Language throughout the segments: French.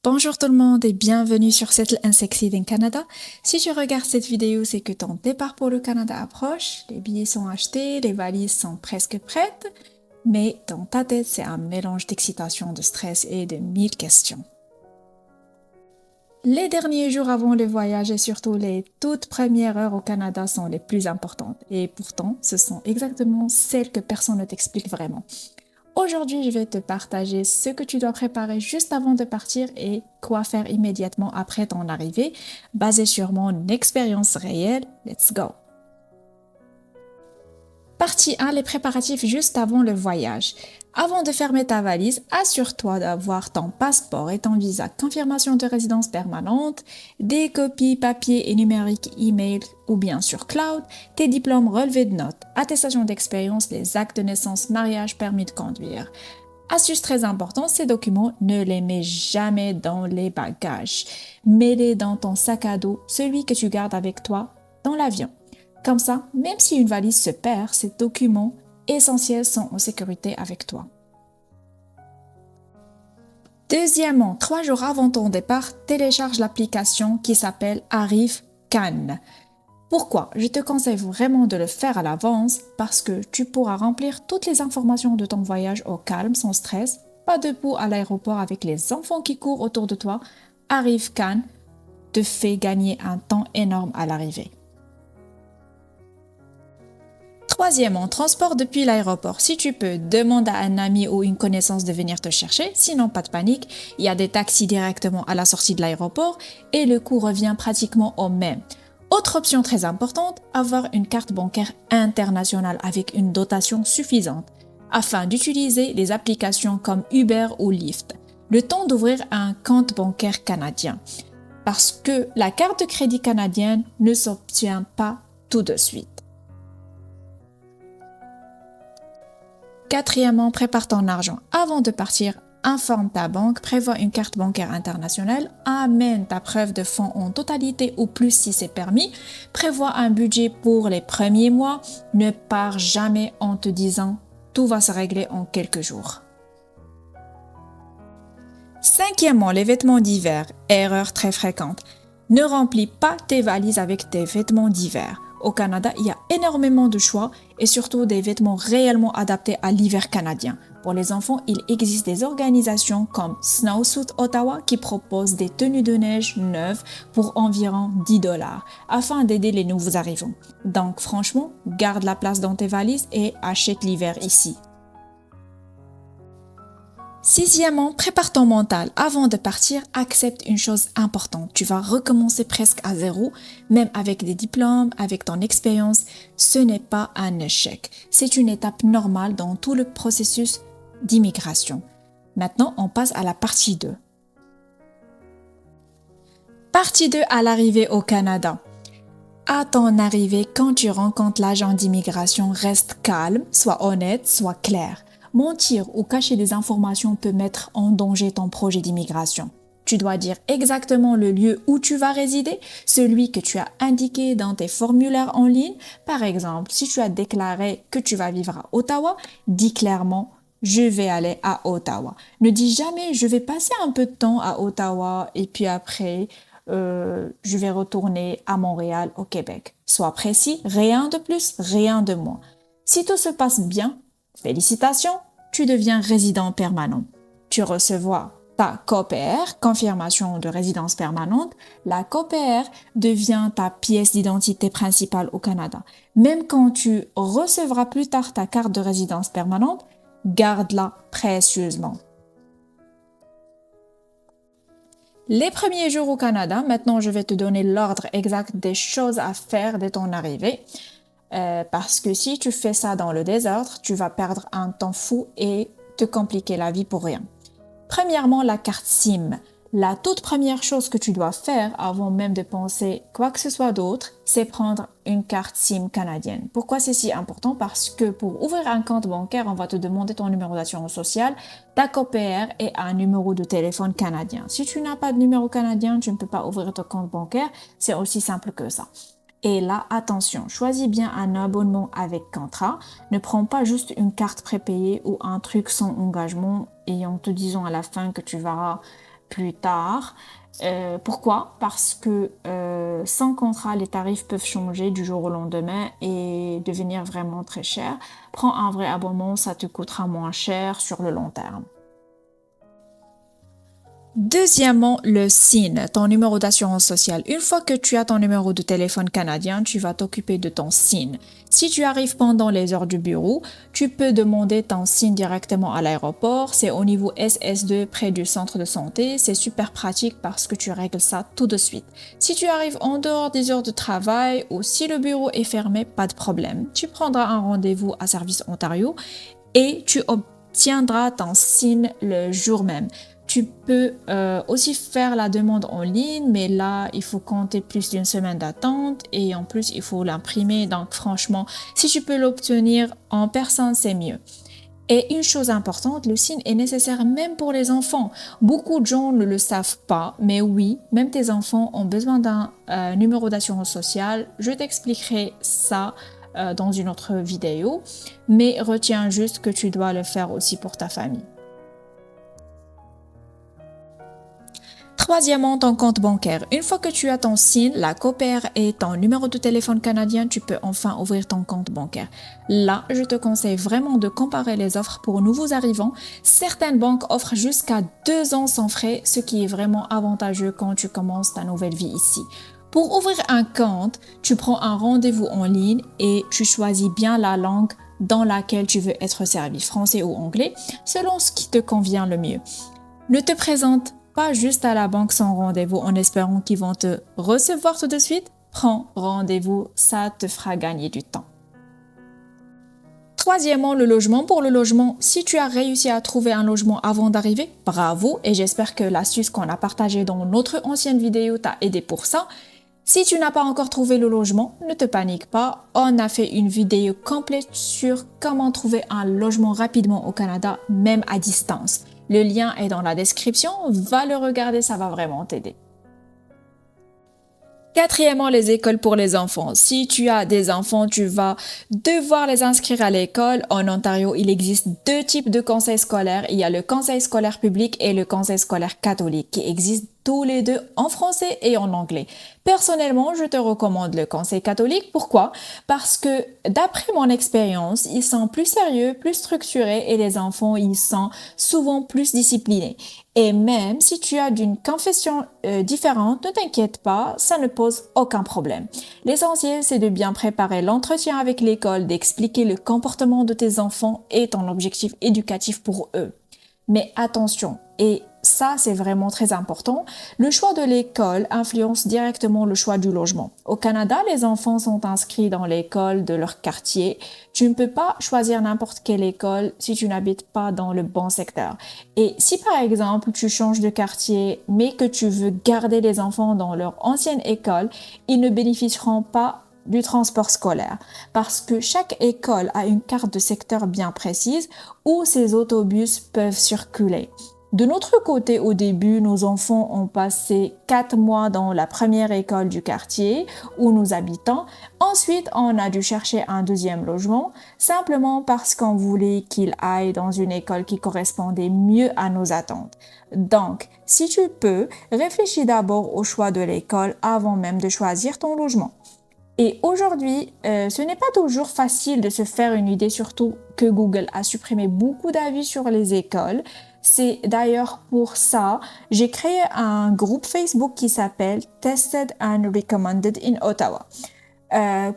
Bonjour tout le monde et bienvenue sur Settle and Succeed in Canada. Si tu regardes cette vidéo, c'est que ton départ pour le Canada approche, les billets sont achetés, les valises sont presque prêtes, mais dans ta tête, c'est un mélange d'excitation, de stress et de mille questions. Les derniers jours avant le voyage et surtout les toutes premières heures au Canada sont les plus importantes et pourtant, ce sont exactement celles que personne ne t'explique vraiment. Aujourd'hui, je vais te partager ce que tu dois préparer juste avant de partir et quoi faire immédiatement après ton arrivée, basé sur mon expérience réelle. Let's go! Partie 1, les préparatifs juste avant le voyage. Avant de fermer ta valise, assure-toi d'avoir ton passeport et ton visa, confirmation de résidence permanente, des copies papier et numériques email ou bien sur cloud, tes diplômes relevés de notes, attestation d'expérience, les actes de naissance, mariage, permis de conduire. Astuce très importante, ces documents, ne les mets jamais dans les bagages. Mets-les dans ton sac à dos, celui que tu gardes avec toi dans l'avion. Comme ça, même si une valise se perd, ces documents essentiels sont en sécurité avec toi. Deuxièmement, 3 jours avant ton départ, télécharge l'application qui s'appelle Arrive Cannes. Pourquoi? Je te conseille vraiment de le faire à l'avance parce que tu pourras remplir toutes les informations de ton voyage au calme, sans stress, pas debout à l'aéroport avec les enfants qui courent autour de toi. Arrive Cannes te fait gagner un temps énorme à l'arrivée. Troisièmement, transport depuis l'aéroport. Si tu peux, demande à un ami ou une connaissance de venir te chercher, sinon pas de panique, il y a des taxis directement à la sortie de l'aéroport et le coût revient pratiquement au même. Autre option très importante, avoir une carte bancaire internationale avec une dotation suffisante, afin d'utiliser les applications comme Uber ou Lyft. Le temps d'ouvrir un compte bancaire canadien, parce que la carte de crédit canadienne ne s'obtient pas tout de suite. Quatrièmement, prépare ton argent. Avant de partir, informe ta banque, prévois une carte bancaire internationale, amène ta preuve de fonds en totalité ou plus si c'est permis, prévois un budget pour les premiers mois, ne pars jamais en te disant tout va se régler en quelques jours. Cinquièmement, les vêtements d'hiver, erreur très fréquente. Ne remplis pas tes valises avec tes vêtements d'hiver. Au Canada, il y a énormément de choix et surtout des vêtements réellement adaptés à l'hiver canadien. Pour les enfants, il existe des organisations comme Snowsuit Ottawa qui proposent des tenues de neige neuves pour environ 10 $ afin d'aider les nouveaux arrivants. Donc franchement, garde la place dans tes valises et achète l'hiver ici. Sixièmement, prépare ton mental. Avant de partir, accepte une chose importante. Tu vas recommencer presque à zéro, même avec des diplômes, avec ton expérience. Ce n'est pas un échec. C'est une étape normale dans tout le processus d'immigration. Maintenant, on passe à la partie 2. Partie 2 à l'arrivée au Canada. À ton arrivée, quand tu rencontres l'agent d'immigration, reste calme, sois honnête, sois clair. Mentir ou cacher des informations peut mettre en danger ton projet d'immigration. Tu dois dire exactement le lieu où tu vas résider, celui que tu as indiqué dans tes formulaires en ligne. Par exemple, si tu as déclaré que tu vas vivre à Ottawa, dis clairement « Je vais aller à Ottawa ». Ne dis jamais « Je vais passer un peu de temps à Ottawa et puis après, je vais retourner à Montréal, au Québec ». Sois précis, rien de plus, rien de moins. Si tout se passe bien, félicitations, tu deviens résident permanent. Tu recevras ta COPR, confirmation de résidence permanente. La COPR devient ta pièce d'identité principale au Canada. Même quand tu recevras plus tard ta carte de résidence permanente, garde-la précieusement. Les premiers jours au Canada, maintenant je vais te donner l'ordre exact des choses à faire dès ton arrivée. Parce que si tu fais ça dans le désordre, tu vas perdre un temps fou et te compliquer la vie pour rien. Premièrement, la carte SIM. La toute première chose que tu dois faire avant même de penser quoi que ce soit d'autre, c'est prendre une carte SIM canadienne. Pourquoi c'est si important? Parce que pour ouvrir un compte bancaire, on va te demander ton numéro d'assurance sociale, ta COPR et un numéro de téléphone canadien. Si tu n'as pas de numéro canadien, tu ne peux pas ouvrir ton compte bancaire. C'est aussi simple que ça. Et là, attention, choisis bien un abonnement avec contrat. Ne prends pas juste une carte prépayée ou un truc sans engagement et en te disant à la fin que tu vas plus tard. Pourquoi? Parce que sans contrat, les tarifs peuvent changer du jour au lendemain et devenir vraiment très cher. Prends un vrai abonnement, ça te coûtera moins cher sur le long terme. Deuxièmement, le SIN, ton numéro d'assurance sociale. Une fois que tu as ton numéro de téléphone canadien, tu vas t'occuper de ton SIN. Si tu arrives pendant les heures du bureau, tu peux demander ton SIN directement à l'aéroport. C'est au niveau SS2 près du centre de santé. C'est super pratique parce que tu règles ça tout de suite. Si tu arrives en dehors des heures de travail ou si le bureau est fermé, pas de problème. Tu prendras un rendez-vous à Service Ontario et tu obtiendras ton SIN le jour même. Tu peux aussi faire la demande en ligne, mais là, il faut compter plus d'une semaine d'attente et en plus, il faut l'imprimer. Donc, franchement, si tu peux l'obtenir en personne, c'est mieux. Et une chose importante, le SIN est nécessaire même pour les enfants. Beaucoup de gens ne le savent pas, mais oui, même tes enfants ont besoin d'un numéro d'assurance sociale. Je t'expliquerai ça dans une autre vidéo, mais retiens juste que tu dois le faire aussi pour ta famille. Troisièmement, ton compte bancaire. Une fois que tu as ton SIN, la COPER et ton numéro de téléphone canadien, tu peux enfin ouvrir ton compte bancaire. Là, je te conseille vraiment de comparer les offres pour nouveaux arrivants. Certaines banques offrent jusqu'à 2 ans sans frais, ce qui est vraiment avantageux quand tu commences ta nouvelle vie ici. Pour ouvrir un compte, tu prends un rendez-vous en ligne et tu choisis bien la langue dans laquelle tu veux être servi, français ou anglais, selon ce qui te convient le mieux. Ne te présente pas juste à la banque sans rendez-vous en espérant qu'ils vont te recevoir tout de suite. Prends rendez-vous, ça te fera gagner du temps. Troisièmement, le logement. Pour le logement, si tu as réussi à trouver un logement avant d'arriver, bravo et j'espère que l'astuce qu'on a partagée dans notre ancienne vidéo t'a aidé pour ça. Si tu n'as pas encore trouvé le logement, ne te panique pas. On a fait une vidéo complète sur comment trouver un logement rapidement au Canada, même à distance. Le lien est dans la description, va le regarder, ça va vraiment t'aider. Quatrièmement, les écoles pour les enfants. Si tu as des enfants, tu vas devoir les inscrire à l'école. En Ontario, il existe 2 types de conseils scolaires. Il y a le conseil scolaire public et le conseil scolaire catholique qui existent tous les deux en français et en anglais. Personnellement, je te recommande le conseil catholique. Pourquoi? Parce que d'après mon expérience, ils sont plus sérieux, plus structurés et les enfants, ils sont souvent plus disciplinés. Et même si tu as d'une confession différente, ne t'inquiète pas, ça ne pose aucun problème. L'essentiel, c'est de bien préparer l'entretien avec l'école, d'expliquer le comportement de tes enfants et ton objectif éducatif pour eux. Mais attention, et ça c'est vraiment très important, le choix de l'école influence directement le choix du logement. Au Canada, les enfants sont inscrits dans l'école de leur quartier. Tu ne peux pas choisir n'importe quelle école si tu n'habites pas dans le bon secteur. Et si par exemple tu changes de quartier mais que tu veux garder les enfants dans leur ancienne école, ils ne bénéficieront pas du transport scolaire parce que chaque école a une carte de secteur bien précise où ces autobus peuvent circuler. De notre côté, au début, nos enfants ont passé 4 mois dans la première école du quartier où nous habitons. Ensuite, on a dû chercher un deuxième logement simplement parce qu'on voulait qu'ils aillent dans une école qui correspondait mieux à nos attentes. Donc, si tu peux, réfléchis d'abord au choix de l'école avant même de choisir ton logement. Et aujourd'hui, ce n'est pas toujours facile de se faire une idée, surtout que Google a supprimé beaucoup d'avis sur les écoles. C'est d'ailleurs pour ça j'ai créé un groupe Facebook qui s'appelle Tested and Recommended in Ottawa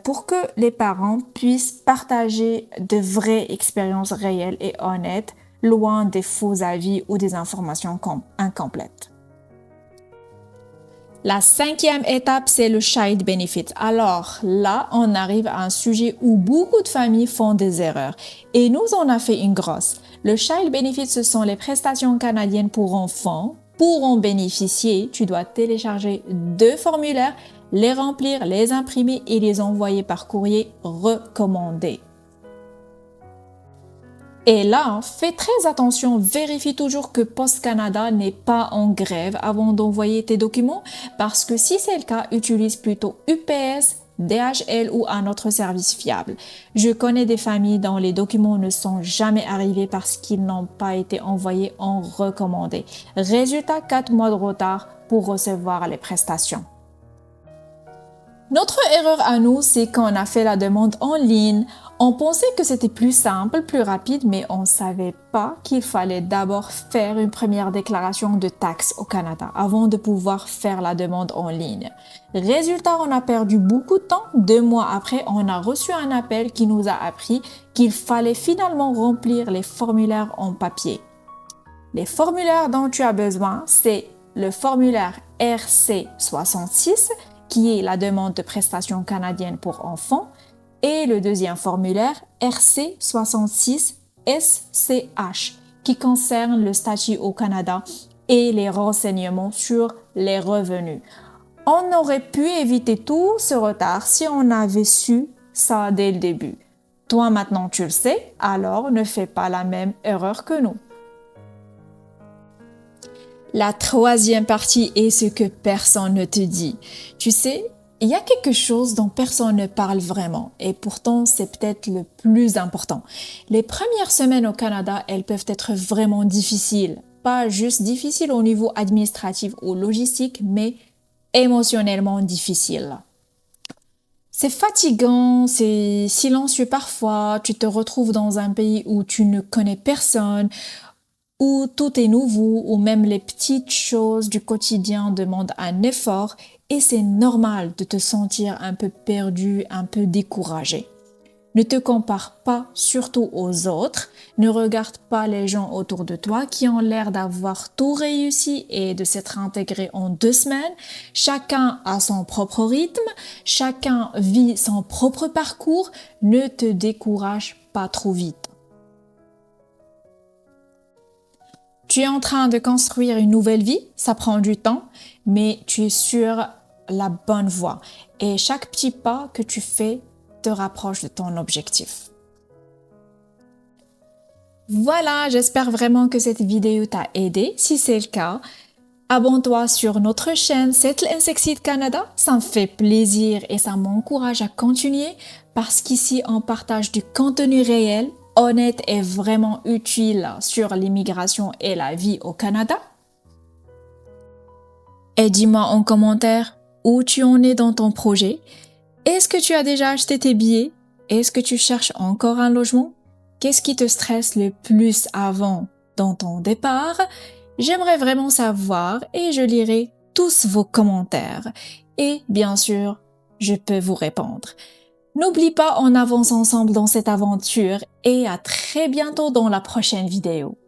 pour que les parents puissent partager de vraies expériences réelles et honnêtes, loin des faux avis ou des informations incomplètes. La 5e étape, c'est le Child Benefit. Alors là, on arrive à un sujet où beaucoup de familles font des erreurs. Et nous en a fait une grosse. Le Child Benefit, ce sont les prestations canadiennes pour enfants. Pour en bénéficier, tu dois télécharger 2 formulaires, les remplir, les imprimer et les envoyer par courrier recommandé. Et là, fais très attention, vérifie toujours que Post Canada n'est pas en grève avant d'envoyer tes documents parce que si c'est le cas, utilise plutôt UPS DHL ou un autre service fiable. Je connais des familles dont les documents ne sont jamais arrivés parce qu'ils n'ont pas été envoyés en recommandé. Résultat, 4 mois de retard pour recevoir les prestations. Notre erreur à nous, c'est qu'on a fait la demande en ligne. On pensait que c'était plus simple, plus rapide, mais on ne savait pas qu'il fallait d'abord faire une première déclaration de taxes au Canada avant de pouvoir faire la demande en ligne. Résultat, on a perdu beaucoup de temps. 2 mois après, on a reçu un appel qui nous a appris qu'il fallait finalement remplir les formulaires en papier. Les formulaires dont tu as besoin, c'est le formulaire RC66, qui est la demande de prestations canadiennes pour enfants, et le deuxième formulaire RC66SCH, qui concerne le statut au Canada et les renseignements sur les revenus. On aurait pu éviter tout ce retard si on avait su ça dès le début. Toi maintenant tu le sais, alors ne fais pas la même erreur que nous. La troisième partie est ce que personne ne te dit. Tu sais, il y a quelque chose dont personne ne parle vraiment et pourtant c'est peut-être le plus important. Les premières semaines au Canada, elles peuvent être vraiment difficiles. Pas juste difficiles au niveau administratif ou logistique, mais émotionnellement difficiles. C'est fatigant, c'est silencieux parfois, tu te retrouves dans un pays où tu ne connais personne, où tout est nouveau, où même les petites choses du quotidien demandent un effort et c'est normal de te sentir un peu perdu, un peu découragé. Ne te compare pas surtout aux autres, ne regarde pas les gens autour de toi qui ont l'air d'avoir tout réussi et de s'être intégrés en 2 semaines. Chacun a son propre rythme, chacun vit son propre parcours, ne te décourage pas trop vite. Tu es en train de construire une nouvelle vie, ça prend du temps, mais tu es sur la bonne voie et chaque petit pas que tu fais te rapproche de ton objectif. Voilà, j'espère vraiment que cette vidéo t'a aidé. Si c'est le cas, abonne-toi sur notre chaîne Settle and Succeed Canada, ça me fait plaisir et ça m'encourage à continuer parce qu'ici on partage du contenu réel, honnête et vraiment utile sur l'immigration et la vie au Canada. Et dis-moi en commentaire où tu en es dans ton projet. Est-ce que tu as déjà acheté tes billets? Est-ce que tu cherches encore un logement? Qu'est-ce qui te stresse le plus avant dans ton départ? J'aimerais vraiment savoir et je lirai tous vos commentaires. Et bien sûr, je peux vous répondre. N'oublie pas, on avance ensemble dans cette aventure et à très bientôt dans la prochaine vidéo.